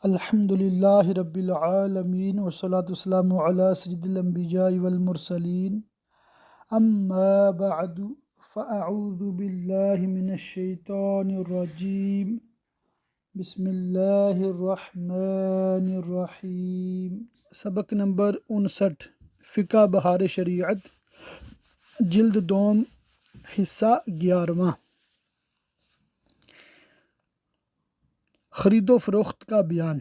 الحمد للہ رب العالمین والصلاة والسلام علی سید الانبیاء والمرسلین اما بعد فاعوذ باللہ من الشیطان الرجیم بسم اللہ الرحمن الرحیم۔ سبق نمبر 59 فقہ بہار شریعت جلد دوم حصہ 11واں۔ خرید و فروخت کا بیان۔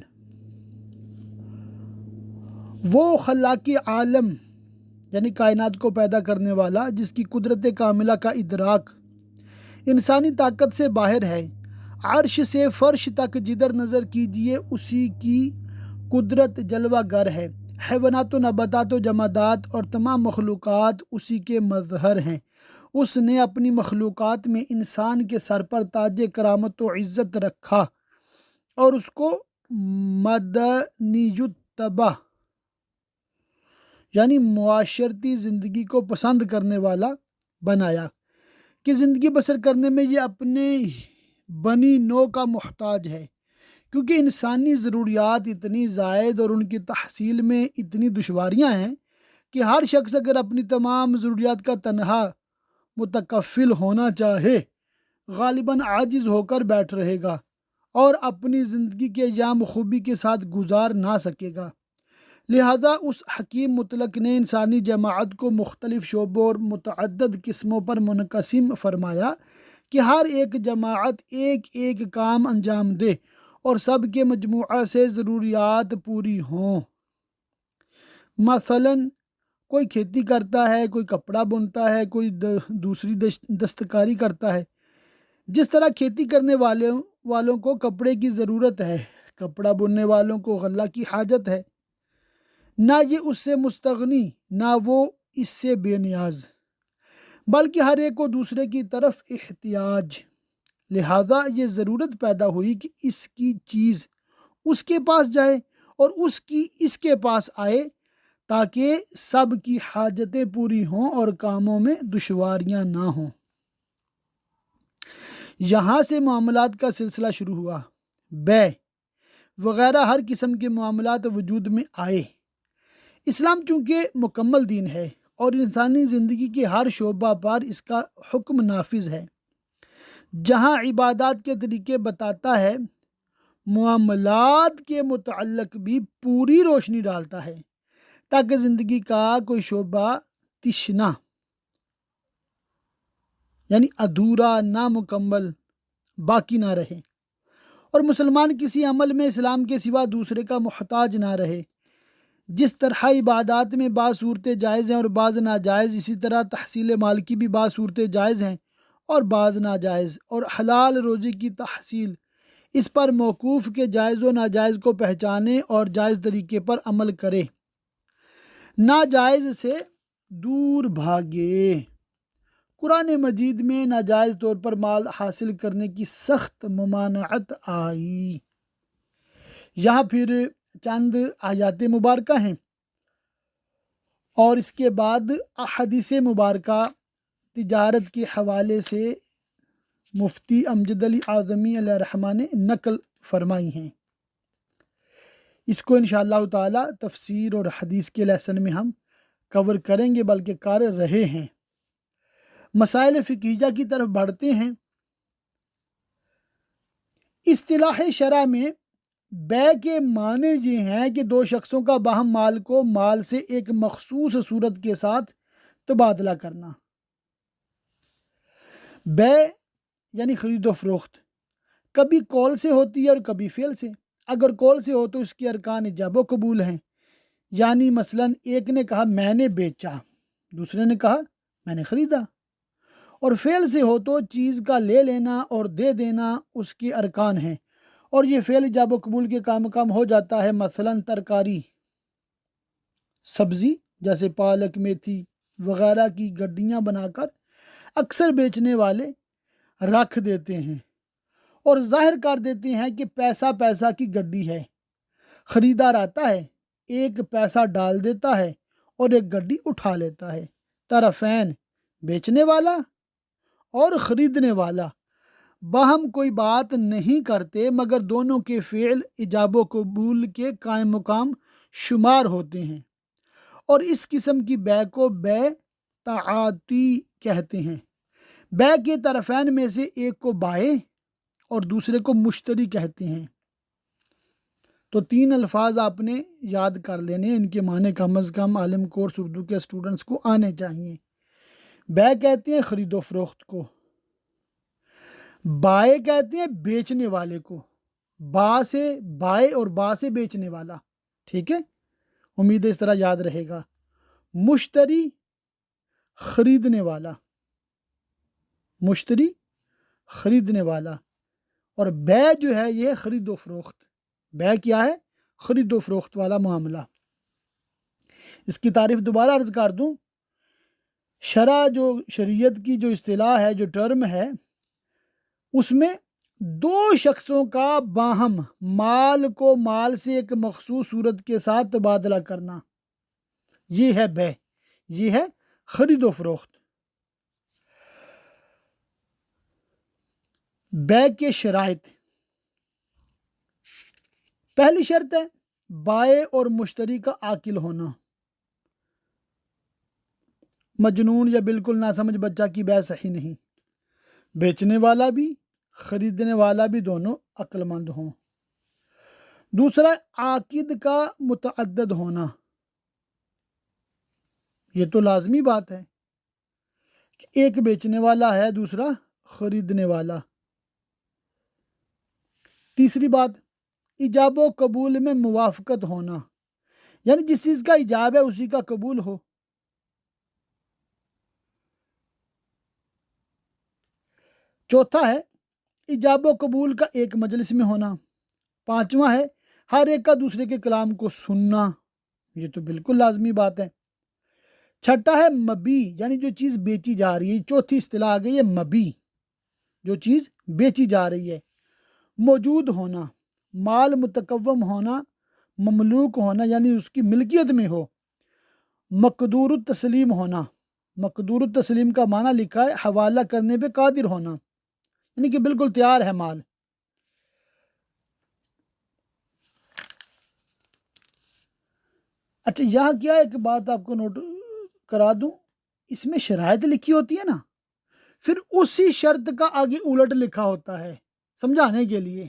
وہ خلاقی عالم یعنی کائنات کو پیدا کرنے والا جس کی قدرت کاملہ کا ادراک انسانی طاقت سے باہر ہے، عرش سے فرش تک جدھر نظر کیجیے اسی کی قدرت جلوہ گر ہے۔ حیوانات و نباتات و جمادات اور تمام مخلوقات اسی کے مظہر ہیں۔ اس نے اپنی مخلوقات میں انسان کے سر پر تاج کرامت و عزت رکھا اور اس کو مدنی الطبع یعنی معاشرتی زندگی کو پسند کرنے والا بنایا کہ زندگی بسر کرنے میں یہ اپنے بنی نوع کا محتاج ہے، کیونکہ انسانی ضروریات اتنی زائد اور ان کی تحصیل میں اتنی دشواریاں ہیں کہ ہر شخص اگر اپنی تمام ضروریات کا تنہا متکفل ہونا چاہے غالباً عاجز ہو کر بیٹھ رہے گا اور اپنی زندگی کے ایام خوبی کے ساتھ گزار نہ سکے گا۔ لہذا اس حکیم مطلق نے انسانی جماعت کو مختلف شعبوں اور متعدد قسموں پر منقسم فرمایا کہ ہر ایک جماعت ایک ایک کام انجام دے اور سب کے مجموعہ سے ضروریات پوری ہوں۔ مثلاً کوئی کھیتی کرتا ہے، کوئی کپڑا بنتا ہے، کوئی دوسری دستکاری کرتا ہے۔ جس طرح کھیتی کرنے والوں کو کپڑے کی ضرورت ہے، کپڑا بننے والوں کو غلہ کی حاجت ہے، نہ یہ اس سے مستغنی نہ وہ اس سے بے نیاز، بلکہ ہر ایک کو دوسرے کی طرف احتیاج۔ لہذا یہ ضرورت پیدا ہوئی کہ اس کی چیز اس کے پاس جائے اور اس کی اس کے پاس آئے تاکہ سب کی حاجتیں پوری ہوں اور کاموں میں دشواریاں نہ ہوں۔ یہاں سے معاملات کا سلسلہ شروع ہوا۔ بیع وغیرہ ہر قسم کے معاملات وجود میں آئے۔ اسلام چونکہ مکمل دین ہے اور انسانی زندگی کے ہر شعبہ پر اس کا حکم نافذ ہے، جہاں عبادات کے طریقے بتاتا ہے، معاملات کے متعلق بھی پوری روشنی ڈالتا ہے تاکہ زندگی کا کوئی شعبہ تشنہ یعنی ادھورا نامکمل باقی نہ رہے اور مسلمان کسی عمل میں اسلام کے سوا دوسرے کا محتاج نہ رہے۔ جس طرح عبادات میں بعض صورتیں جائز ہیں اور بعض ناجائز، اسی طرح تحصیل مال کی بھی بعض صورتیں جائز ہیں اور بعض ناجائز، اور حلال روزی کی تحصیل اس پر موقوف کہ جائز و ناجائز کو پہچانے اور جائز طریقے پر عمل کرے، ناجائز سے دور بھاگے۔ قرآن مجید میں ناجائز طور پر مال حاصل کرنے کی سخت ممانعت آئی۔ یہاں پھر چند آیات مبارکہ ہیں اور اس کے بعد احادیث مبارکہ تجارت کے حوالے سے مفتی امجد علی اعظمی علیہ الرحمہ نے نقل فرمائی ہیں۔ اس کو انشاءاللہ تعالی تفسیر اور حدیث کے لیسن میں ہم کور کریں گے، بلکہ کر رہے ہیں۔ مسائل فقہیہ کی طرف بڑھتے ہیں۔ اصطلاح شرع میں بیع کے معنی یہ ہیں کہ دو شخصوں کا باہم مال کو مال سے ایک مخصوص صورت کے ساتھ تبادلہ کرنا۔ بیع یعنی خرید و فروخت کبھی قول سے ہوتی ہے اور کبھی فعل سے۔ اگر قول سے ہو تو اس کے ارکان ایجاب و قبول ہیں، یعنی مثلاً ایک نے کہا میں نے بیچا، دوسرے نے کہا میں نے خریدا۔ اور فعل سے ہو تو چیز کا لے لینا اور دے دینا اس کے ارکان ہیں، اور یہ فعل ایجاب و قبول کے کام ہو جاتا ہے۔ مثلاً ترکاری سبزی جیسے پالک، میتھی وغیرہ کی گڈیاں بنا کر اکثر بیچنے والے رکھ دیتے ہیں اور ظاہر کر دیتے ہیں کہ پیسہ پیسہ کی گڈی ہے۔ خریدار آتا ہے، ایک پیسہ ڈال دیتا ہے اور ایک گڈی اٹھا لیتا ہے۔ طرفین بیچنے والا اور خریدنے والا باہم کوئی بات نہیں کرتے مگر دونوں کے فعل ایجاب و قبول کے قائم مقام شمار ہوتے ہیں، اور اس قسم کی بے کو بے تعاطی کہتے ہیں۔ بے کے طرفین میں سے ایک کو بائع اور دوسرے کو مشتری کہتے ہیں۔ تو 3 الفاظ آپ نے یاد کر لینے، ان کے معنی کم از کم عالم کورس اردو کے اسٹوڈنٹس کو آنے چاہیے۔ بے کہتے ہیں خرید و فروخت کو، بائع کہتے ہیں بیچنے والے کو، با سے بائع اور با سے بیچنے والا، ٹھیک ہے، امید ہے اس طرح یاد رہے گا۔ مشتری خریدنے والا، مشتری خریدنے والا، اور بے جو ہے یہ خرید و فروخت۔ بے کیا ہے؟ خرید و فروخت والا معاملہ۔ اس کی تعریف دوبارہ عرض کر دوں، شریعت کی جو اصطلاح ہے، جو ٹرم ہے، اس میں 2 شخصوں کا باہم مال کو مال سے ایک مخصوص صورت کے ساتھ تبادلہ کرنا، یہ ہے بے، یہ ہے خرید و فروخت۔ بے کے شرائط، پہلی شرط ہے بائع اور مشتری کا عاقل ہونا۔ مجنون یا بالکل ناسمجھ بچہ کی بے صحیح نہیں، بیچنے والا بھی خریدنے والا بھی دونوں عقل مند ہوں۔ دوسرا عاقد کا متعدد ہونا، یہ تو لازمی بات ہے کہ ایک بیچنے والا ہے دوسرا خریدنے والا۔ تیسری بات ایجاب و قبول میں موافقت ہونا، یعنی جس چیز کا ایجاب ہے اسی کا قبول ہو۔ چوتھا ہے ایجاب و قبول کا ایک مجلس میں ہونا۔ پانچواں ہے ہر ایک کا دوسرے کے کلام کو سننا، یہ تو بالکل لازمی بات ہے۔ چھٹا ہے مبی، یعنی جو چیز بیچی جا رہی ہے، چوتھی اصطلاح آ گئی ہے مبی، جو چیز بیچی جا رہی ہے۔ موجود ہونا، مال متقوم ہونا، مملوک ہونا یعنی اس کی ملکیت میں ہو۔ مقدور التسلیم ہونا، مقدور التسلیم کا معنی لکھا ہے حوالہ کرنے پہ قادر ہونا، یعنی کہ بالکل تیار ہے مال۔ اچھا یہاں کیا ایک بات آپ کو نوٹ کرا دوں، اس میں شرائط لکھی ہوتی ہے نا، پھر اسی شرط کا آگے الٹ لکھا ہوتا ہے سمجھانے کے لیے،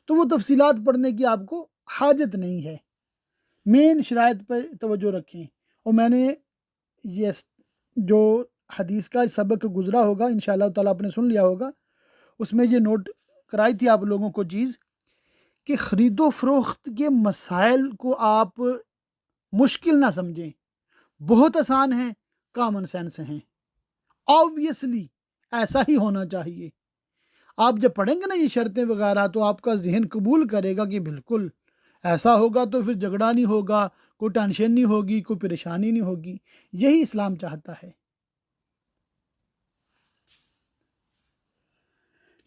تو وہ تفصیلات پڑھنے کی آپ کو حاجت نہیں ہے، مین شرائط پہ توجہ رکھیں۔ اور میں نے یہ جو حدیث کا سبق گزرا ہوگا انشاءاللہ تعالیٰ آپ نے سن لیا ہوگا، اس میں یہ نوٹ کرائی تھی آپ لوگوں کو چیز کہ خرید و فروخت کے مسائل کو آپ مشکل نہ سمجھیں، بہت آسان ہیں، کامن سینس ہیں، آبویسلی ایسا ہی ہونا چاہیے۔ آپ جب پڑھیں گے نا یہ شرطیں وغیرہ تو آپ کا ذہن قبول کرے گا کہ بالکل ایسا ہوگا تو پھر جھگڑا نہیں ہوگا، کوئی ٹینشن نہیں ہوگی، کوئی پریشانی نہیں ہوگی، یہی اسلام چاہتا ہے۔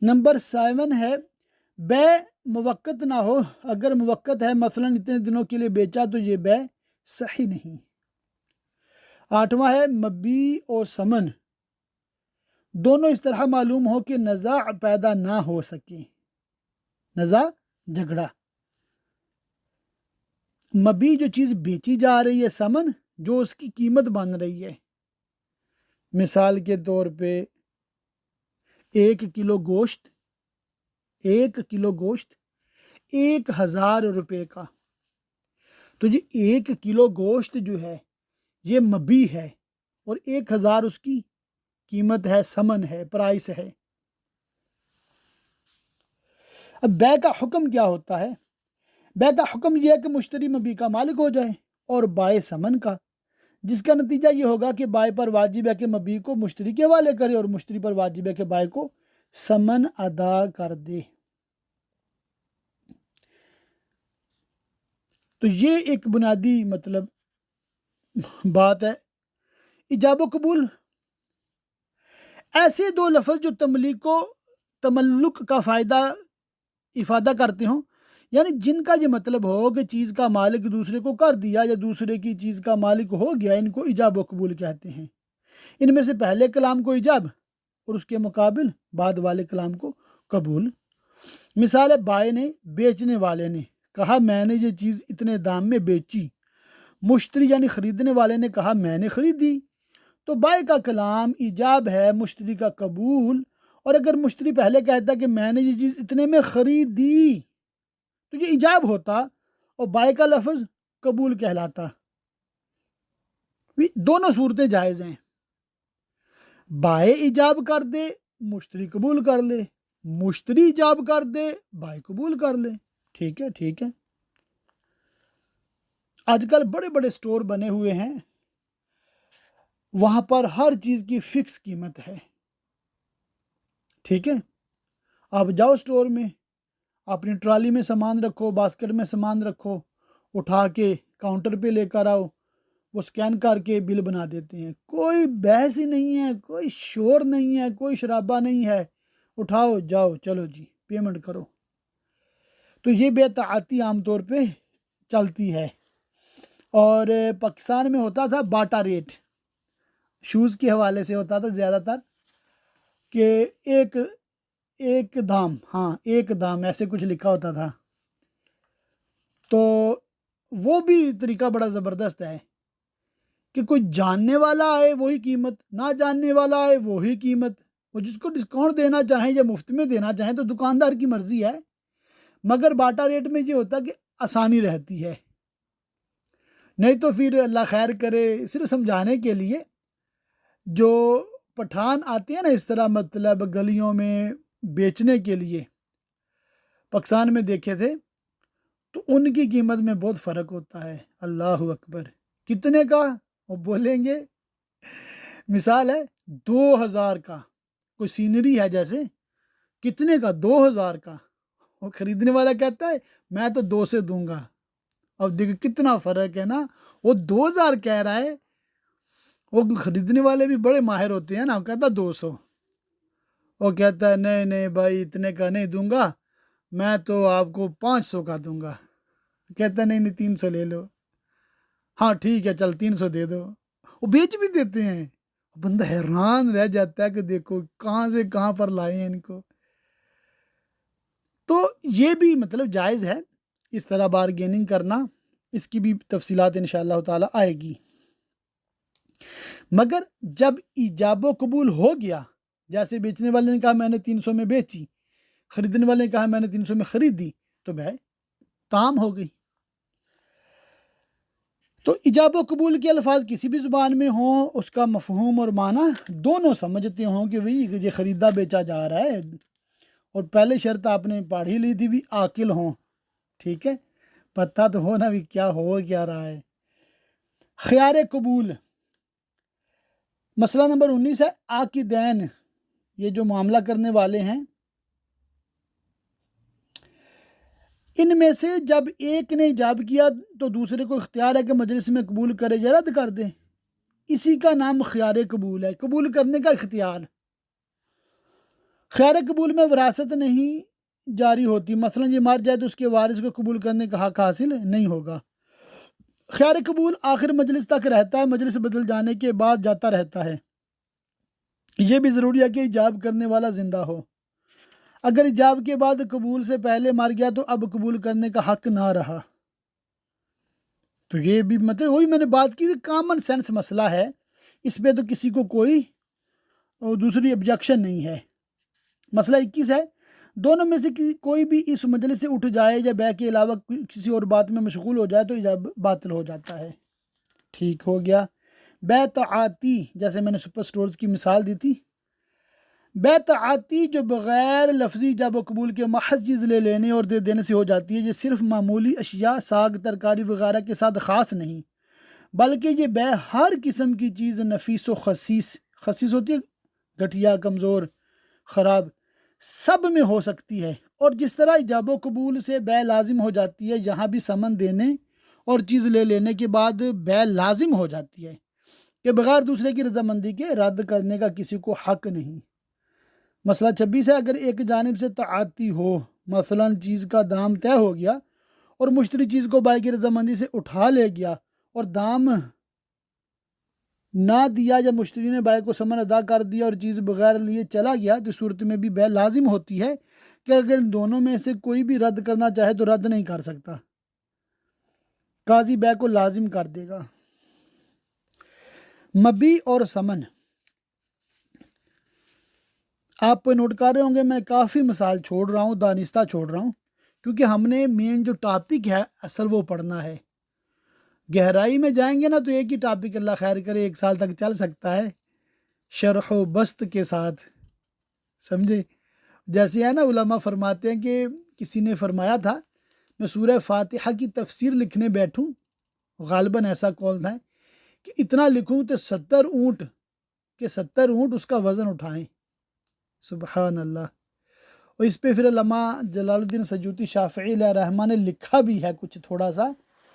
نمبر 7 ہے بے موقت نہ ہو، اگر موقت ہے مثلا اتنے دنوں کے لیے بیچا تو یہ بے صحیح نہیں۔ 8واں ہے مبی و ثمن دونوں اس طرح معلوم ہو کہ نزاع پیدا نہ ہو سکے، نزاع جھگڑا۔ مبی جو چیز بیچی جا رہی ہے، ثمن جو اس کی قیمت بن رہی ہے، مثال کے طور پہ 1 کلو گوشت 1000 روپے کا، تو یہ 1 کلو گوشت جو ہے یہ مبی ہے اور 1000 اس کی قیمت ہے، ثمن ہے، پرائس ہے۔ اب بے کا حکم کیا ہوتا ہے؟ بے کا حکم یہ ہے کہ مشتری مبی کا مالک ہو جائے اور بائع ثمن کا، جس کا نتیجہ یہ ہوگا کہ بائع پر واجب ہے کہ مبی کو مشتری کے حوالے کرے اور مشتری پر واجب ہے کہ بائع کو ثمن ادا کر دے۔ تو یہ ایک بنیادی بات ہے۔ ایجاب و قبول ایسے 2 لفظ جو تملک کا افادہ کرتے ہوں، یعنی جن کا یہ مطلب ہو کہ چیز کا مالک دوسرے کو کر دیا یا دوسرے کی چیز کا مالک ہو گیا، ان کو ایجاب و قبول کہتے ہیں۔ ان میں سے پہلے کلام کو ایجاب اور اس کے مقابل بعد والے کلام کو قبول۔ مثال ہے، بائے نے، بیچنے والے نے کہا میں نے یہ چیز اتنے دام میں بیچی، مشتری یعنی خریدنے والے نے کہا میں نے خریدی۔ تو بائے کا کلام ایجاب ہے، مشتری کا قبول۔ اور اگر مشتری پہلے کہتا کہ میں نے یہ چیز اتنے میں خریدی تو یہ ایجاب ہوتا اور بائے کا لفظ قبول کہلاتا۔ دونوں صورتیں جائز ہیں، بائے ایجاب کر دے مشتری قبول کر لے، مشتری ایجاب کر دے بائے قبول کر لے۔ ٹھیک ہے، ٹھیک ہے۔ آج کل بڑے بڑے سٹور بنے ہوئے ہیں، وہاں پر ہر چیز کی فکس قیمت ہے۔ ٹھیک ہے، آپ جاؤ سٹور میں، اپنی ٹرالی میں سامان رکھو، باسکٹ میں سامان رکھو، اٹھا کے کاؤنٹر پہ لے کر آؤ، وہ سکین کر کے بل بنا دیتے ہیں، کوئی بحث ہی نہیں ہے، کوئی شور نہیں ہے، کوئی شرابہ نہیں ہے، اٹھاؤ جاؤ چلو جی پیمنٹ کرو۔ تو یہ بے تعاطی عام طور پہ چلتی ہے۔ اور پاکستان میں ہوتا تھا باٹا ریٹ، شوز کے حوالے سے ہوتا تھا زیادہ تر، کہ ایک دام، ہاں ایک دام ایسے کچھ لکھا ہوتا تھا۔ تو وہ بھی طریقہ بڑا زبردست ہے کہ کوئی جاننے والا آئے وہی قیمت، نہ جاننے والا آئے وہی قیمت، وہ جس کو ڈسکاؤنٹ دینا چاہیں یا مفت میں دینا چاہیں تو دکاندار کی مرضی ہے، مگر باٹا ریٹ میں یہ ہوتا کہ آسانی رہتی ہے۔ نہیں تو پھر اللہ خیر کرے، صرف سمجھانے کے لیے جو پٹھان آتے ہیں نا اس طرح، مطلب گلیوں میں بیچنے کے لیے، پاکستان میں دیکھے تھے تو ان کی قیمت میں بہت فرق ہوتا ہے۔ اللہ اکبر، کتنے کا وہ بولیں گے، مثال ہے 2000 کا، کوئی سینری ہے جیسے، کتنے کا 2000 کا، وہ خریدنے والا کہتا ہے میں تو 2 سے دوں گا۔ اب دیکھو کتنا فرق ہے نا، وہ 2000 کہہ رہا ہے، وہ خریدنے والے بھی بڑے ماہر ہوتے ہیں نا، وہ کہتا 200، وہ کہتا ہے نہیں نہیں بھائی اتنے کا نہیں دوں گا، میں تو آپ کو 500 کا دوں گا۔ کہتا ہے نہیں نہیں 300 لے لو، ہاں ٹھیک ہے چل 300 دے دو، وہ بیچ بھی دیتے ہیں۔ بندہ حیران رہ جاتا ہے کہ دیکھو کہاں سے کہاں پر لائے ہیں ان کو۔ تو یہ بھی مطلب جائز ہے اس طرح بارگیننگ کرنا، اس کی بھی تفصیلات انشاءاللہ تعالی آئے گی۔ مگر جب ایجاب و قبول ہو گیا، جیسے بیچنے والے نے کہا میں نے 300 میں بیچی، خریدنے والے نے کہا میں نے 300 میں خریدی، تو بھائی تام ہو گئی۔ تو ایجاب و قبول کے الفاظ کسی بھی زبان میں ہوں، اس کا مفہوم اور معنی دونوں سمجھتے ہوں کہ بھئی یہ خریدا بیچا جا رہا ہے، اور پہلے شرط آپ نے پڑھ ہی لی تھی بھی عاقل ہوں، ٹھیک ہے، پتہ تو ہونا بھی کیا ہو کیا رہا ہے۔ خیار قبول، مسئلہ نمبر 19 ہے عاقدین، یہ جو معاملہ کرنے والے ہیں، ان میں سے جب ایک نے ایجاب کیا تو دوسرے کو اختیار ہے کہ مجلس میں قبول کرے یا رد کر دے، اسی کا نام خیار قبول ہے، قبول کرنے کا اختیار۔ خیار قبول میں وراثت نہیں جاری ہوتی، مثلا یہ مر جائے تو اس کے وارث کو قبول کرنے کا حق حاصل نہیں ہوگا۔ خیار قبول آخر مجلس تک رہتا ہے، مجلس بدل جانے کے بعد جاتا رہتا ہے۔ یہ بھی ضروری ہے کہ ایجاب کرنے والا زندہ ہو، اگر ایجاب کے بعد قبول سے پہلے مر گیا تو اب قبول کرنے کا حق نہ رہا۔ تو یہ بھی مطلب وہی میں نے بات کی، کامن سینس مسئلہ ہے، اس پہ تو کسی کو کوئی دوسری آبجیکشن نہیں ہے۔ مسئلہ 21 ہے، دونوں میں سے کوئی بھی اس مجلس سے اٹھ جائے یا بیع کے علاوہ کسی اور بات میں مشغول ہو جائے تو ایجاب باطل ہو جاتا ہے۔ ٹھیک ہو گیا۔ بیع تعاطی، جیسے میں نے سپر سٹورز کی مثال دی تھی، بیع تعاطی جو بغیر لفظی ایجاب و قبول کے محض چیز لے لینے اور دے دینے سے ہو جاتی ہے، یہ صرف معمولی اشیاء، ساگ ترکاری وغیرہ کے ساتھ خاص نہیں، بلکہ یہ بیع ہر قسم کی چیز نفیس و خسیس ہوتی ہے، گھٹیا، کمزور، خراب، سب میں ہو سکتی ہے۔ اور جس طرح ایجاب و قبول سے بیع لازم ہو جاتی ہے، یہاں بھی سمن دینے اور چیز لے لینے کے بعد بیع لازم ہو جاتی ہے کہ بغیر دوسرے کی رضامندی کے رد کرنے کا کسی کو حق نہیں۔ مسئلہ 26 ہے، اگر ایک جانب سے تعاطی ہو، مثلا چیز کا دام طے ہو گیا اور مشتری چیز کو بائع کی رضامندی سے اٹھا لے گیا اور دام نہ دیا یا مشتری نے بائع کو ثمن ادا کر دیا اور چیز بغیر لیے چلا گیا تو صورت میں بھی بیع لازم ہوتی ہے کہ اگر ان دونوں میں سے کوئی بھی رد کرنا چاہے تو رد نہیں کر سکتا، قاضی بیع کو لازم کر دے گا۔ مبی اور ثمن، آپ نوٹ کر رہے ہوں گے میں کافی مثال چھوڑ رہا ہوں، دانستہ چھوڑ رہا ہوں، کیونکہ ہم نے مین جو ٹاپک ہے اصل وہ پڑھنا ہے۔ گہرائی میں جائیں گے نا تو ایک ہی ٹاپک اللہ خیر کرے 1 سال تک چل سکتا ہے شرح و بسط کے ساتھ، سمجھے؟ جیسے ہے نا علماء فرماتے ہیں کہ کسی نے فرمایا تھا میں سورہ فاتحہ کی تفسیر لکھنے بیٹھوں، غالباً ایسا قول تھا کہ اتنا لکھوں تو 70 اونٹ اس کا وزن اٹھائیں، سبحان اللہ۔ اور اس پہ پھر علامہ جلال الدین سیوطی شافعی علیہ رحمہ نے لکھا بھی ہے کچھ تھوڑا سا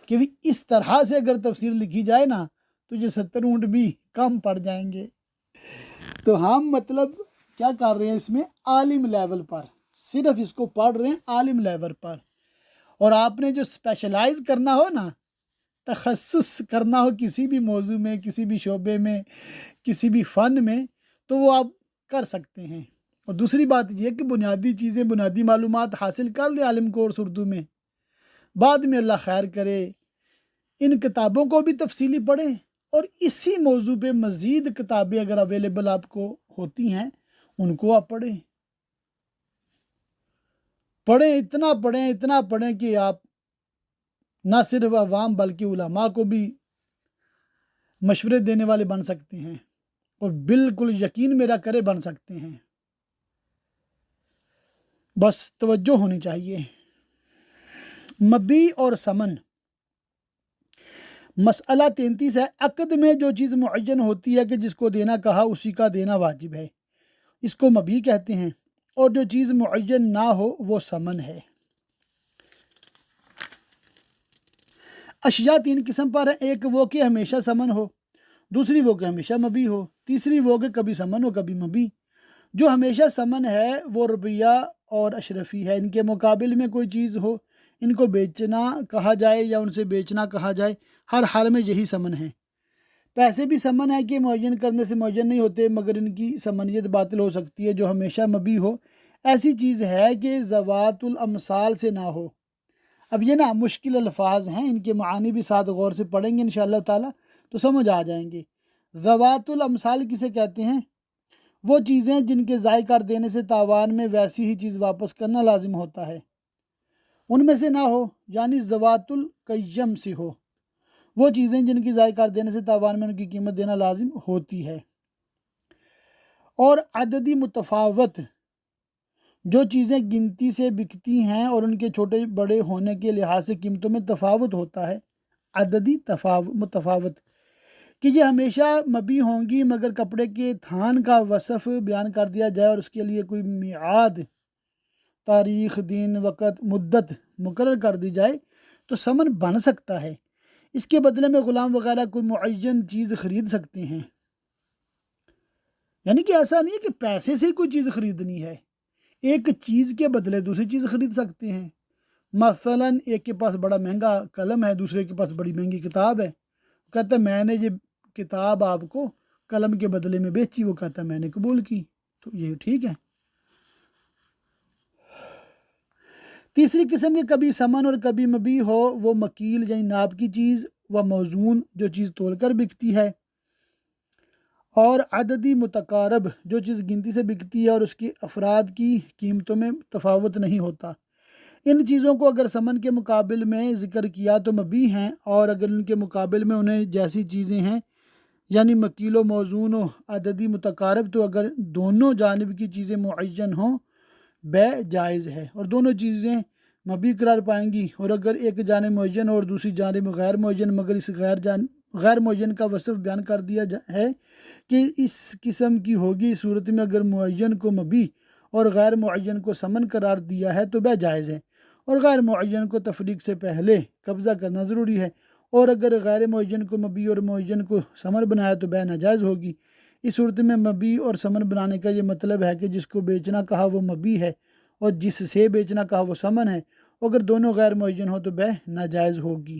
کہ بھی اس طرح سے اگر تفسیر لکھی جائے نا تو یہ 70 اونٹ بھی کم پڑ جائیں گے۔ تو ہم مطلب کیا کر رہے ہیں اس میں عالم لیول پر، صرف اس کو پڑھ رہے ہیں عالم لیول پر، اور آپ نے جو اسپیشلائز کرنا ہو نا، تخصص کرنا ہو کسی بھی موضوع میں، کسی بھی شعبے میں، کسی بھی فن میں، تو وہ آپ کر سکتے ہیں۔ اور دوسری بات یہ کہ بنیادی چیزیں، بنیادی معلومات حاصل کر لیں عالم کورس اردو میں، بعد میں اللہ خیر کرے ان کتابوں کو بھی تفصیلی پڑھیں، اور اسی موضوع پہ مزید کتابیں اگر اویلیبل آپ کو ہوتی ہیں ان کو آپ پڑھیں، اتنا پڑھیں کہ آپ نہ صرف عوام بلکہ علماء کو بھی مشورے دینے والے بن سکتے ہیں، اور بالکل یقین میرا کرے بن سکتے ہیں، بس توجہ ہونی چاہیے۔ مبی اور ثمن، مسئلہ 33 ہے، عقد میں جو چیز معین ہوتی ہے کہ جس کو دینا کہا اسی کا دینا واجب ہے، اس کو مبی کہتے ہیں، اور جو چیز معین نہ ہو وہ ثمن ہے۔ اشیاء 3 قسم پر ہے، ایک وہ کہ ہمیشہ ثمن ہو، دوسری وہ کہ ہمیشہ مبی ہو، تیسری وہ کہ کبھی ثمن ہو کبھی مبی۔ جو ہمیشہ ثمن ہے وہ روپیہ اور اشرفی ہے، ان کے مقابل میں کوئی چیز ہو، ان کو بیچنا کہا جائے یا ان سے بیچنا کہا جائے، ہر حال میں یہی ثمن ہے۔ پیسے بھی ثمن ہے کہ معین کرنے سے معین نہیں ہوتے مگر ان کی ثمنیت باطل ہو سکتی ہے۔ جو ہمیشہ مبی ہو ایسی چیز ہے کہ ذوات الامثال سے نہ ہو۔ اب یہ نا مشکل الفاظ ہیں، ان کے معانی بھی ساتھ غور سے پڑھیں گے انشاءاللہ تعالیٰ تو سمجھ آ جائیں گے۔ ذوات الامثال کسے کہتے ہیں؟ وہ چیزیں جن کے ضائع کر دینے سے تاوان میں ویسی ہی چیز واپس کرنا لازم ہوتا ہے، ان میں سے نہ ہو، یعنی ذوات القیم سے ہو، وہ چیزیں جن کی ضائع کر دینے سے تاوان میں ان کی قیمت دینا لازم ہوتی ہے۔ اور عددی متفاوت، جو چیزیں گنتی سے بکتی ہیں اور ان کے چھوٹے بڑے ہونے کے لحاظ سے قیمتوں میں تفاوت ہوتا ہے، عددی متفاوت، کہ یہ ہمیشہ مبی ہوں گی مگر کپڑے کے تھان کا وصف بیان کر دیا جائے اور اس کے لیے کوئی میعاد، تاریخ، دن، وقت، مدت مقرر کر دی جائے تو ثمن بن سکتا ہے۔ اس کے بدلے میں غلام وغیرہ کوئی معین چیز خرید سکتے ہیں، یعنی کہ ایسا نہیں ہے کہ پیسے سے کوئی چیز خریدنی ہے، ایک چیز کے بدلے دوسری چیز خرید سکتے ہیں۔ مثلا ایک کے پاس بڑا مہنگا قلم ہے، دوسرے کے پاس بڑی مہنگی کتاب ہے، کہتا ہے میں نے یہ کتاب آپ کو قلم کے بدلے میں بیچی، وہ کہتا ہے میں نے قبول کی، تو یہ ٹھیک ہے۔ تیسری قسم کے کبھی ثمن اور کبھی مبی ہو، وہ مکیل یعنی ناپ کی چیز، و موزون جو چیز تول کر بکتی ہے، اور عددی متقارب جو چیز گنتی سے بکتی ہے اور اس کے افراد کی قیمتوں میں تفاوت نہیں ہوتا۔ ان چیزوں کو اگر ثمن کے مقابل میں ذکر کیا تو مبی ہیں، اور اگر ان کے مقابل میں انہیں جیسی چیزیں ہیں یعنی مکیل و موزون و عددی متقارب، تو اگر دونوں جانب کی چیزیں معین ہوں بیع جائز ہے اور دونوں چیزیں مبی قرار پائیں گی، اور اگر ایک جانب معین اور دوسری جانب غیر معین مگر اس غیر معین کا وصف بیان کر دیا ہے کہ اس قسم کی ہوگی، اس صورت میں اگر معین کو مبی اور غیر معین کو ثمن قرار دیا ہے تو بیع جائز ہے، اور غیر معین کو تفریق سے پہلے قبضہ کرنا ضروری ہے، اور اگر غیر معین کو مبی اور معین کو ثمن بنایا تو بیع ناجائز ہوگی۔ اس صورت میں مبی اور ثمن بنانے کا یہ مطلب ہے کہ جس کو بیچنا کہا وہ مبی ہے اور جس سے بیچنا کہا وہ ثمن ہے، اگر دونوں غیر معین ہو تو بیع ناجائز ہوگی۔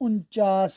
49,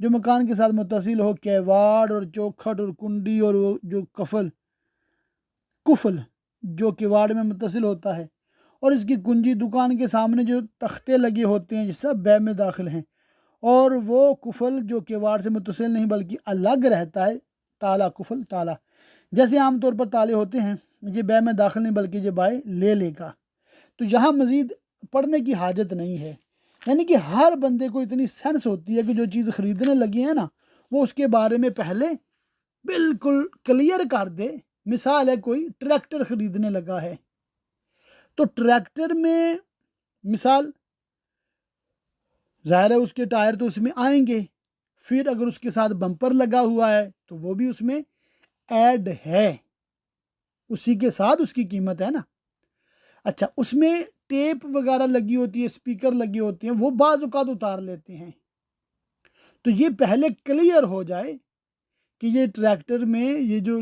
جو مکان کے ساتھ متصل ہو، کیواڑ اور چوکھٹ اور کنڈی، اور وہ جو کفل جو کیواڑ میں متصل ہوتا ہے، اور اس کی کنجی، دکان کے سامنے جو تختے لگے ہوتے ہیں، یہ سب بے میں داخل ہیں، اور وہ کفل جو کیواڑ سے متصل نہیں بلکہ الگ رہتا ہے، تالا، کفل تالا، جیسے عام طور پر تالے ہوتے ہیں، یہ بے میں داخل نہیں بلکہ یہ بائے لے گا۔ تو یہاں مزید پڑھنے کی حاجت نہیں ہے، یعنی کہ ہر بندے کو اتنی سینس ہوتی ہے کہ جو چیز خریدنے لگی ہے نا، وہ اس کے بارے میں پہلے بالکل کلیئر کر دے۔ مثال ہے، کوئی ٹریکٹر خریدنے لگا ہے، تو ٹریکٹر میں مثال ظاہر ہے اس کے ٹائر تو اس میں آئیں گے، پھر اگر اس کے ساتھ بمپر لگا ہوا ہے تو وہ بھی اس میں ایڈ ہے، اسی کے ساتھ اس کی قیمت ہے نا۔ اچھا، اس میں ٹیپ وغیرہ لگی ہوتی ہے، اسپیکر لگے ہوتے ہیں، وہ بعض اوقات اتار لیتے ہیں، تو یہ پہلے کلیئر ہو جائے کہ یہ ٹریکٹر میں یہ جو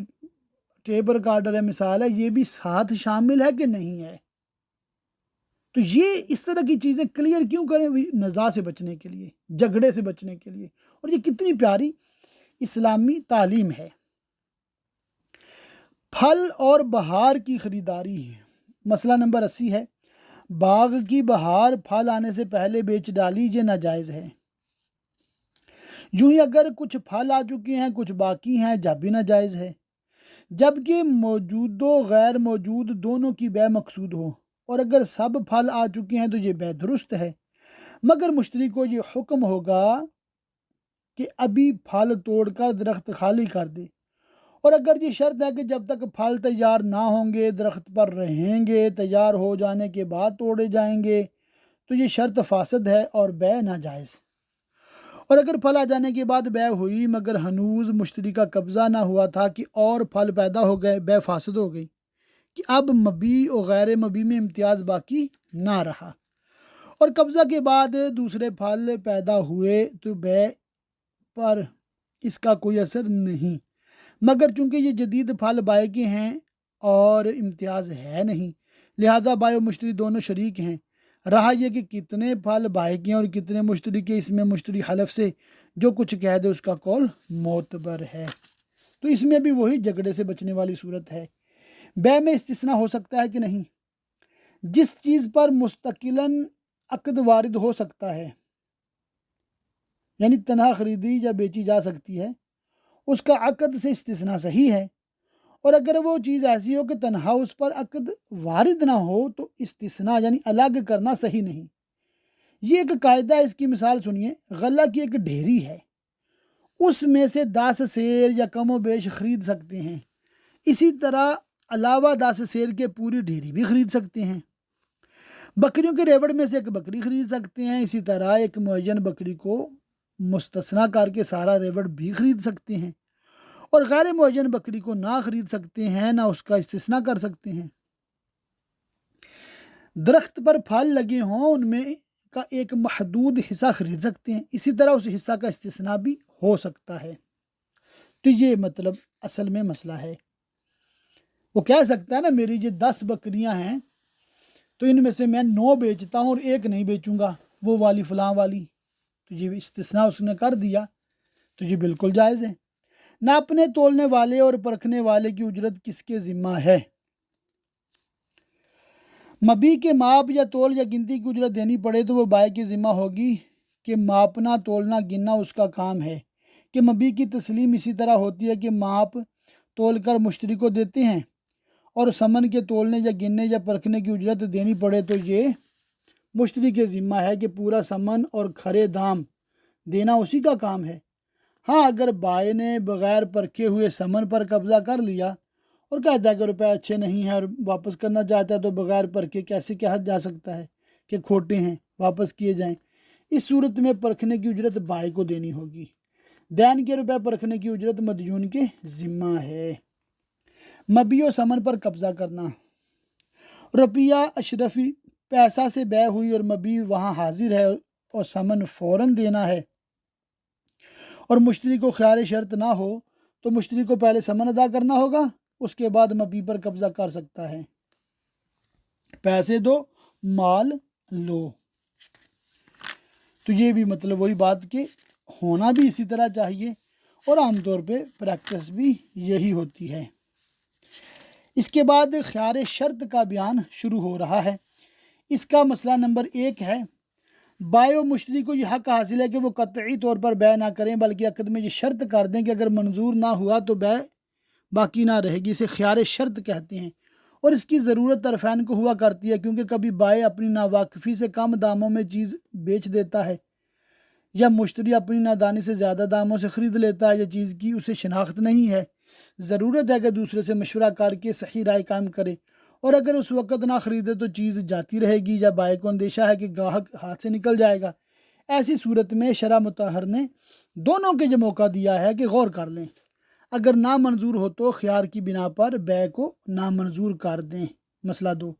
ٹیپ ریکارڈر ہے مثال ہے، یہ بھی ساتھ شامل ہے کہ نہیں ہے۔ تو یہ اس طرح کی چیزیں کلیئر کیوں کریں؟ نزاع سے بچنے کے لیے، جھگڑے سے بچنے کے لیے، اور یہ کتنی پیاری اسلامی تعلیم ہے۔ پھل اور بہار کی خریداری ہے۔ مسئلہ نمبر 80 ہے، باغ کی بہار پھل آنے سے پہلے بیچ ڈالی، یہ ناجائز ہے۔ یوں ہی اگر کچھ پھل آ چکے ہیں، کچھ باقی ہیں، جب بھی ناجائز ہے، جبکہ موجود و غیر موجود دونوں کی بے مقصود ہو، اور اگر سب پھل آ چکے ہیں تو یہ بے درست ہے، مگر مشتری کو یہ حکم ہوگا کہ ابھی پھل توڑ کر درخت خالی کر دے، اور اگر یہ شرط ہے کہ جب تک پھل تیار نہ ہوں گے درخت پر رہیں گے، تیار ہو جانے کے بعد توڑے جائیں گے، تو یہ شرط فاسد ہے اور بے ناجائز۔ اور اگر پھل آ جانے کے بعد بے ہوئی مگر ہنوز مشتری کا قبضہ نہ ہوا تھا کہ اور پھل پیدا ہو گئے، بے فاسد ہو گئی کہ اب مبی اور غیر مبی میں امتیاز باقی نہ رہا، اور قبضہ کے بعد دوسرے پھل پیدا ہوئے تو بے پر اس کا کوئی اثر نہیں، مگر چونکہ یہ جدید پھل بائے کے ہیں اور امتیاز ہے نہیں، لہذا بائے و مشتری دونوں شریک ہیں۔ رہا یہ کہ کتنے پھل بائے کے ہیں اور کتنے مشتری کے، اس میں مشتری حلف سے جو کچھ کہہ دے اس کا قول معتبر ہے۔ تو اس میں بھی وہی جھگڑے سے بچنے والی صورت ہے۔ بے میں استثناء ہو سکتا ہے کہ نہیں؟ جس چیز پر مستقلاً عقد وارد ہو سکتا ہے، یعنی تنہا خریدی یا بیچی جا سکتی ہے، اس کا عقد سے استثناء صحیح ہے، اور اگر وہ چیز ایسی ہو کہ تنہا اس پر عقد وارد نہ ہو تو استثناء یعنی الگ کرنا صحیح نہیں۔ یہ ایک قاعدہ ہے، اس کی مثال سنیے۔ غلہ کی ایک ڈھیری ہے، اس میں سے 10 سیر یا کم و بیش خرید سکتے ہیں، اسی طرح علاوہ 10 سیر کے پوری ڈھیری بھی خرید سکتے ہیں۔ بکریوں کے ریوڑ میں سے ایک بکری خرید سکتے ہیں، اسی طرح ایک معین بکری کو مستثنیٰ کر کے سارا ریوڑ بھی خرید سکتے ہیں، اور غیر معین بکری کو نہ خرید سکتے ہیں، نہ اس کا استثناء کر سکتے ہیں۔ درخت پر پھل لگے ہوں، ان میں کا ایک محدود حصہ خرید سکتے ہیں، اسی طرح اس حصہ کا استثناء بھی ہو سکتا ہے۔ تو یہ مطلب اصل میں مسئلہ ہے۔ وہ کہہ سکتا ہے نا میری یہ 10 بکریاں ہیں تو ان میں سے میں 9 بیچتا ہوں اور ایک نہیں بیچوں گا، وہ والی فلاں والی، تو یہ استثناء اس نے کر دیا، تو یہ بالکل جائز ہے۔ ناپنے تولنے والے اور پرکھنے والے کی اجرت کس کے ذمہ ہے؟ مبی کے ماپ یا تول یا گنتی کی اجرت دینی پڑے تو وہ بائے کے ذمہ ہوگی کہ ماپنا تولنا گننا اس کا کام ہے، کہ مبی کی تسلیم اسی طرح ہوتی ہے کہ ماپ تول کر مشتری کو دیتے ہیں، اور سمن کے تولنے یا گننے یا پرکھنے کی اجرت دینی پڑے تو یہ مشتری کے ذمہ ہے کہ پورا سمن اور کھرے دام دینا اسی کا کام ہے۔ ہاں، اگر بائے نے بغیر پرکھے ہوئے سمن پر قبضہ کر لیا اور کہتا ہے کہ روپے اچھے نہیں ہیں اور واپس کرنا چاہتا ہے، تو بغیر پرکھے کیسے کہا جا سکتا ہے کہ کھوٹے ہیں، واپس کیے جائیں؟ اس صورت میں پرکھنے کی اجرت بائے کو دینی ہوگی۔ دین کے روپے پرکھنے کی اجرت مدیون کے ذمہ ہے۔ مبی و سمن پر قبضہ کرنا۔ روپیہ اشرفی پیسہ سے بے ہوئی اور مبی وہاں حاضر ہے اور سمن فوراً دینا ہے، اور مشتری کو خیال شرط نہ ہو تو مشتری کو پہلے سمن ادا کرنا ہوگا، اس کے بعد مبی پر قبضہ کر سکتا ہے۔ پیسے دو مال لو، تو یہ بھی مطلب وہی بات کہ ہونا بھی اسی طرح چاہیے، اور عام طور پہ پریکٹس بھی یہی ہوتی ہے۔ اس کے بعد خیار شرط کا بیان شروع ہو رہا ہے۔ اس کا مسئلہ نمبر 1 ہے، بائع و مشتری کو یہ حق حاصل ہے کہ وہ قطعی طور پر بیع نہ کریں، بلکہ عقد میں یہ شرط کر دیں کہ اگر منظور نہ ہوا تو بیع باقی نہ رہے گی۔ اسے خیار شرط کہتے ہیں، اور اس کی ضرورت طرفین کو ہوا کرتی ہے، کیونکہ کبھی بائع اپنی ناواقفی سے کم داموں میں چیز بیچ دیتا ہے، یا مشتری اپنی نادانی سے زیادہ داموں سے خرید لیتا ہے، یا چیز کی اسے شناخت نہیں ہے۔ ضرورت ہے کہ دوسرے سے مشورہ کر کے صحیح رائے قائم کرے، اور اگر اس وقت نہ خریدے تو چیز جاتی رہے گی، یا بائع کو اندیشہ ہے کہ گاہک ہاتھ سے نکل جائے گا۔ ایسی صورت میں شرع مطہر نے دونوں کے یہ موقع دیا ہے کہ غور کر لیں، اگر نامنظور ہو تو خیار کی بنا پر بیع کو نامنظور کر دیں۔ مسئلہ 2،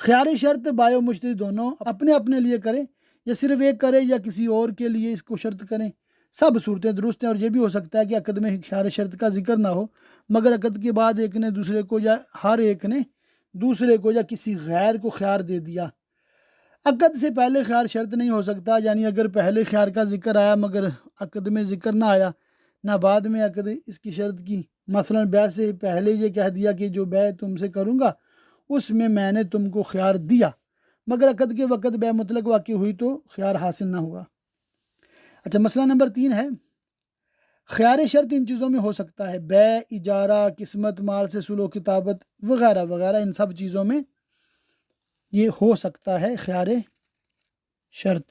خیار شرط بائع و مشتری دونوں اپنے اپنے لیے کریں، یا صرف ایک کرے یا کسی اور کے لیے اس کو شرط کریں۔ سب صورتیں درست ہیں، اور یہ بھی ہو سکتا ہے کہ عقد میں خیار شرط کا ذکر نہ ہو، مگر عقد کے بعد ایک نے دوسرے کو، یا ہر ایک نے دوسرے کو یا کسی غیر کو خیار دے دیا۔ عقد سے پہلے خیار شرط نہیں ہو سکتا، یعنی اگر پہلے خیار کا ذکر آیا مگر عقد میں ذکر نہ آیا، نہ بعد میں عقد اس کی شرط کی، مثلا بیع سے پہلے یہ کہہ دیا کہ جو بیع تم سے کروں گا اس میں نے تم کو خیار دیا، مگر عقد کے وقت بیع مطلق واقع ہوئی تو خیار حاصل نہ ہوا۔ اچھا، مسئلہ نمبر 3 ہے، خیار شرط ان چیزوں میں ہو سکتا ہے، بیع، اجارہ، قسمت، مال سے سلو کتابت وغیرہ وغیرہ، ان سب چیزوں میں یہ ہو سکتا ہے خیار شرط۔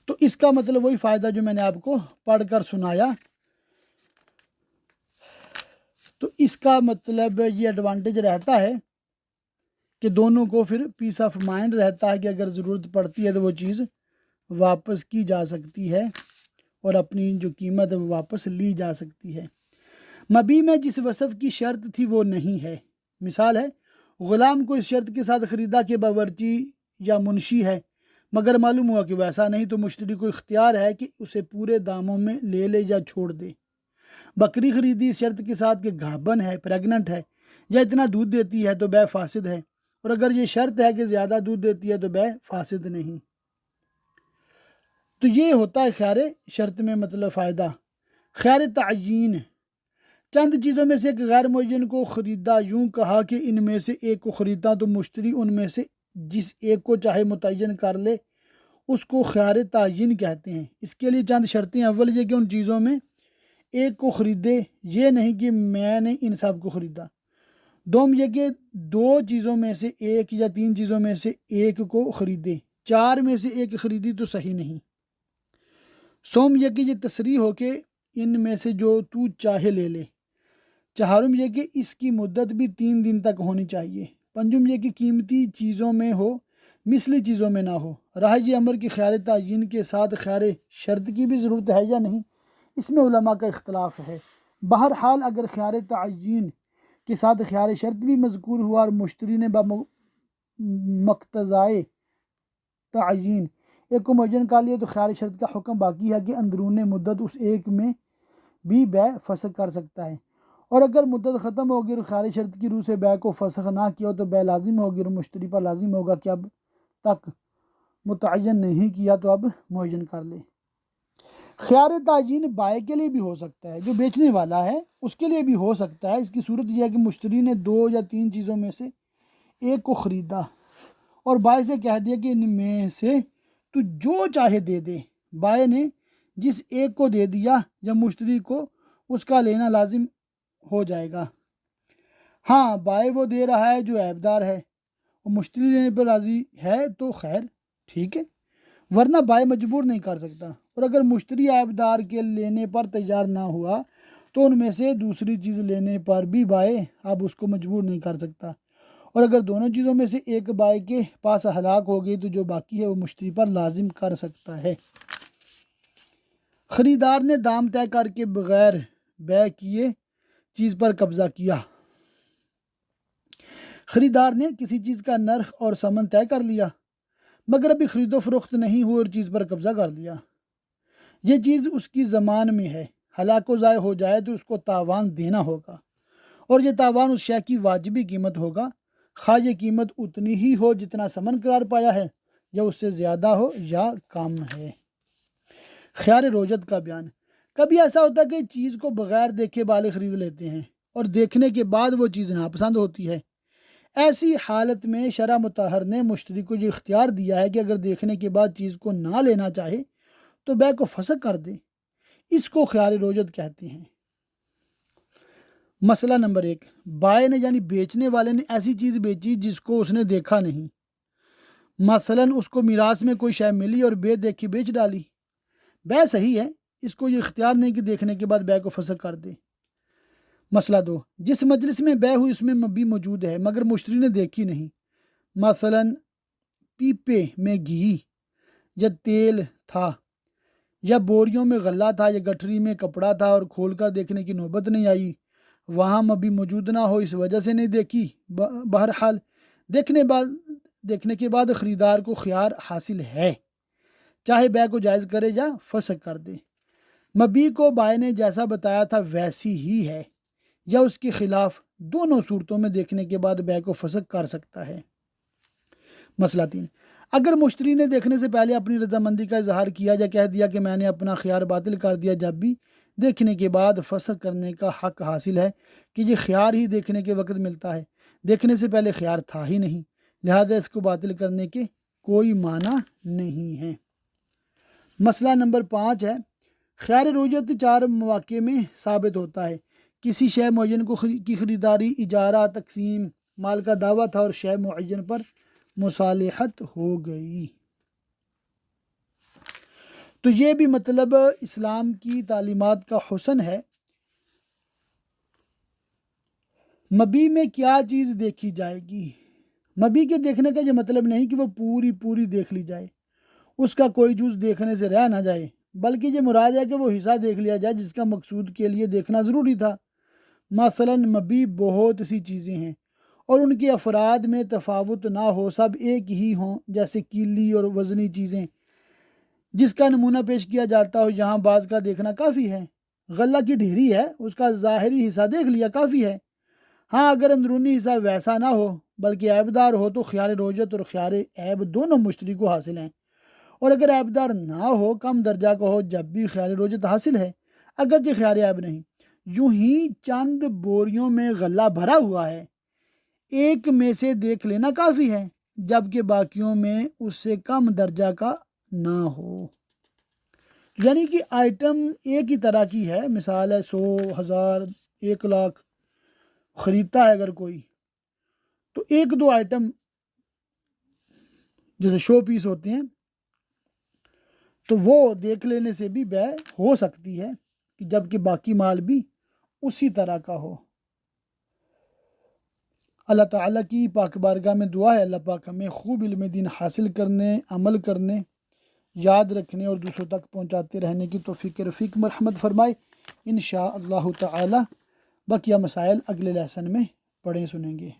تو اس کا مطلب وہی فائدہ جو میں نے آپ کو پڑھ کر سنایا، تو اس کا مطلب یہ ایڈوانٹیج رہتا ہے کہ دونوں کو پھر پیس آف مائنڈ رہتا ہے کہ اگر ضرورت پڑتی ہے تو وہ چیز واپس کی جا سکتی ہے، اور اپنی جو قیمت ہے وہ واپس لی جا سکتی ہے۔ مبیع میں جس وصف کی شرط تھی وہ نہیں ہے۔ مثال ہے، غلام کو اس شرط کے ساتھ خریدا کہ باورچی یا منشی ہے، مگر معلوم ہوا کہ ویسا نہیں، تو مشتری کو اختیار ہے کہ اسے پورے داموں میں لے لے یا چھوڑ دے۔ بکری خریدی اس شرط کے ساتھ کہ گھابن ہے، پریگننٹ ہے، یا اتنا دودھ دیتی ہے تو بیع فاسد ہے، اور اگر یہ شرط ہے کہ زیادہ دودھ دیتی ہے تو بیع فاسد نہیں۔ تو یہ ہوتا ہے خیار شرط میں مطلب فائدہ۔ خیار تعین، چند چیزوں میں سے ایک غیر معین کو خریدا، یوں کہا کہ ان میں سے ایک کو خریدا تو مشتری ان میں سے جس ایک کو چاہے متعین کر لے، اس کو خیار تعین کہتے ہیں۔ اس کے لیے چند شرطیں، اول یہ کہ ان چیزوں میں ایک کو خریدے، یہ نہیں کہ میں نے ان سب کو خریدا۔ دوم یہ کہ 2 چیزوں میں سے ایک یا 3 چیزوں میں سے ایک کو خریدے، 4 میں سے ایک خریدی تو صحیح نہیں۔ سوم یہ کہ یہ تصریح ہو کہ ان میں سے جو تو چاہے لے لے۔ چہارم یہ کہ اس کی مدت بھی 3 دن تک ہونی چاہیے۔ پنجم یہ کہ قیمتی چیزوں میں ہو، مثلی چیزوں میں نہ ہو۔ رہا امر کی خیار تعین کے ساتھ خیار شرط کی بھی ضرورت ہے یا نہیں، اس میں علماء کا اختلاف ہے۔ بہرحال اگر خیار تعین کے ساتھ خیار شرط بھی مذکور ہوا اور مشتری نے بمقتضائے تعین ایک کو معین کر لیا، تو خیار شرط کا حکم باقی ہے کہ اندرون مدت اس ایک میں بھی بیع فسخ کر سکتا ہے، اور اگر مدت ختم ہوگی اور خیار شرط کی روح سے بیع کو فسخ نہ کیا تو بیع لازم ہوگی، اور مشتری پر لازم ہوگا کہ اب تک متعین نہیں کیا تو اب معین کر لے۔ خیار تعین بائع کے لیے بھی ہو سکتا ہے، جو بیچنے والا ہے اس کے لیے بھی ہو سکتا ہے۔ اس کی صورت یہ ہے کہ مشتری نے 2 یا 3 چیزوں میں سے ایک کو خریدا اور بائع سے کہہ دیا کہ ان میں سے تو جو چاہے دے دے۔ بائع نے جس ایک کو دے دیا یا مشتری کو اس کا لینا لازم ہو جائے گا۔ ہاں، بائع وہ دے رہا ہے جو عیبدار ہے، اور مشتری لینے پر راضی ہے تو خیر ٹھیک ہے، ورنہ بائع مجبور نہیں کر سکتا، اور اگر مشتری عیبدار کے لینے پر تیار نہ ہوا تو ان میں سے دوسری چیز لینے پر بھی بائع اب اس کو مجبور نہیں کر سکتا، اور اگر دونوں چیزوں میں سے ایک بائع کے پاس ہلاک ہو گئی تو جو باقی ہے وہ مشتری پر لازم کر سکتا ہے۔ خریدار نے دام طے کر کے بغیر بیع کیے چیز پر قبضہ کیا۔ خریدار نے کسی چیز کا نرخ اور ثمن طے کر لیا، مگر ابھی خرید و فروخت نہیں ہوئی اور چیز پر قبضہ کر لیا۔ یہ چیز اس کی ضمان میں ہے، ہلاک و ضائع ہو جائے تو اس کو تاوان دینا ہوگا، اور یہ تاوان اس شے کی واجبی قیمت ہوگا، خواہ یہ قیمت اتنی ہی ہو جتنا ثمن قرار پایا ہے، یا اس سے زیادہ ہو یا کم ہے۔ خیار روجت کا بیان، کبھی ایسا ہوتا ہے کہ چیز کو بغیر دیکھے بالے خرید لیتے ہیں اور دیکھنے کے بعد وہ چیز ناپسند ہوتی ہے۔ ایسی حالت میں شرع مطہر نے مشتری کو یہ اختیار دیا ہے کہ اگر دیکھنے کے بعد چیز کو نہ لینا چاہے تو بیع کو فسخ کر دے۔ اس کو خیار روجت کہتے ہیں۔ مسئلہ نمبر 1، بائع نے یعنی بیچنے والے نے ایسی چیز بیچی جس کو اس نے دیکھا نہیں، مثلاً اس کو میراث میں کوئی شے ملی اور بے دیکھی بیچ ڈالی، بیع صحیح ہے، اس کو یہ اختیار نہیں کہ دیکھنے کے بعد بیع کو فسخ کر دے۔ مسئلہ 2، جس مجلس میں بیع ہوئی اس میں مبی موجود ہے مگر مشتری نے دیکھی نہیں، مثلاً پیپے میں گھی یا تیل تھا یا بوریوں میں غلہ تھا یا گٹھری میں کپڑا تھا اور کھول کر دیکھنے کی نوبت نہیں آئی، وہاں مبی موجود نہ ہو اس وجہ سے نہیں دیکھی، بہرحال دیکھنے کے بعد خریدار کو خیار حاصل ہے، چاہے بیع کو جائز کرے یا فسخ کر دے۔ مبی کو بائع نے جیسا بتایا تھا ویسی ہی ہے یا اس کے خلاف، دونوں صورتوں میں دیکھنے کے بعد بیع کو فسخ کر سکتا ہے۔ مسئلہ 3، اگر مشتری نے دیکھنے سے پہلے اپنی رضامندی کا اظہار کیا یا کہہ دیا کہ میں نے اپنا خیار باطل کر دیا، جب بھی دیکھنے کے بعد فسخ کرنے کا حق حاصل ہے کہ یہ خیار ہی دیکھنے کے وقت ملتا ہے، دیکھنے سے پہلے خیار تھا ہی نہیں، لہذا اس کو باطل کرنے کے کوئی معنی نہیں ہے۔ مسئلہ نمبر 5 ہے، خیار روجت 4 مواقع میں ثابت ہوتا ہے۔ کسی شے معین کی خریداری، اجارہ، تقسیم، مال کا دعویٰ تھا اور شے معین پر مصالحت ہو گئی۔ تو یہ بھی مطلب اسلام کی تعلیمات کا حسن ہے۔ مبی میں کیا چیز دیکھی جائے گی؟ مبی کے دیکھنے کا یہ مطلب نہیں کہ وہ پوری دیکھ لی جائے، اس کا کوئی جز دیکھنے سے رہ نہ جائے، بلکہ یہ مراد ہے کہ وہ حصہ دیکھ لیا جائے جس کا مقصود کے لیے دیکھنا ضروری تھا۔ مثلاً مبی بہت سی چیزیں ہیں اور ان کے افراد میں تفاوت نہ ہو، سب ایک ہی ہوں، جیسے کیلی اور وزنی چیزیں، جس کا نمونہ پیش کیا جاتا ہو، یہاں بعض کا دیکھنا کافی ہے۔ غلہ کی ڈھیری ہے، اس کا ظاہری حصہ دیکھ لیا کافی ہے۔ ہاں اگر اندرونی حصہ ویسا نہ ہو بلکہ عیبدار ہو تو خیار روجت اور خیار عیب دونوں مشتری کو حاصل ہیں، اور اگر عیبدار نہ ہو، کم درجہ کا ہو، جب بھی خیار روجت حاصل ہے اگرچہ خیار عیب نہیں۔ یوں ہی چند بوریوں میں غلہ بھرا ہوا ہے، ایک میں سے دیکھ لینا کافی ہے جبکہ باقیوں میں اس سے کم درجہ کا نہ ہو، یعنی کہ آئٹم ایک ہی طرح کی ہے، مثال ہے 100، 1000، 1,00,000 خریدتا ہے اگر کوئی، تو 1-2 آئٹم جیسے شو پیس ہوتے ہیں تو وہ دیکھ لینے سے بھی بیع ہو سکتی ہے، جبکہ باقی مال بھی اسی طرح کا ہو۔ اللہ تعالیٰ کی پاک بارگاہ میں دعا ہے اللہ پاک ہمیں خوب علم دین حاصل کرنے، عمل کرنے، یاد رکھنے اور دوسروں تک پہنچاتے رہنے کی توفیق رفیق مرحمت فرمائے انشاءاللہ تعالی۔ بقیہ مسائل اگلے لیسن میں پڑھیں سنیں گے۔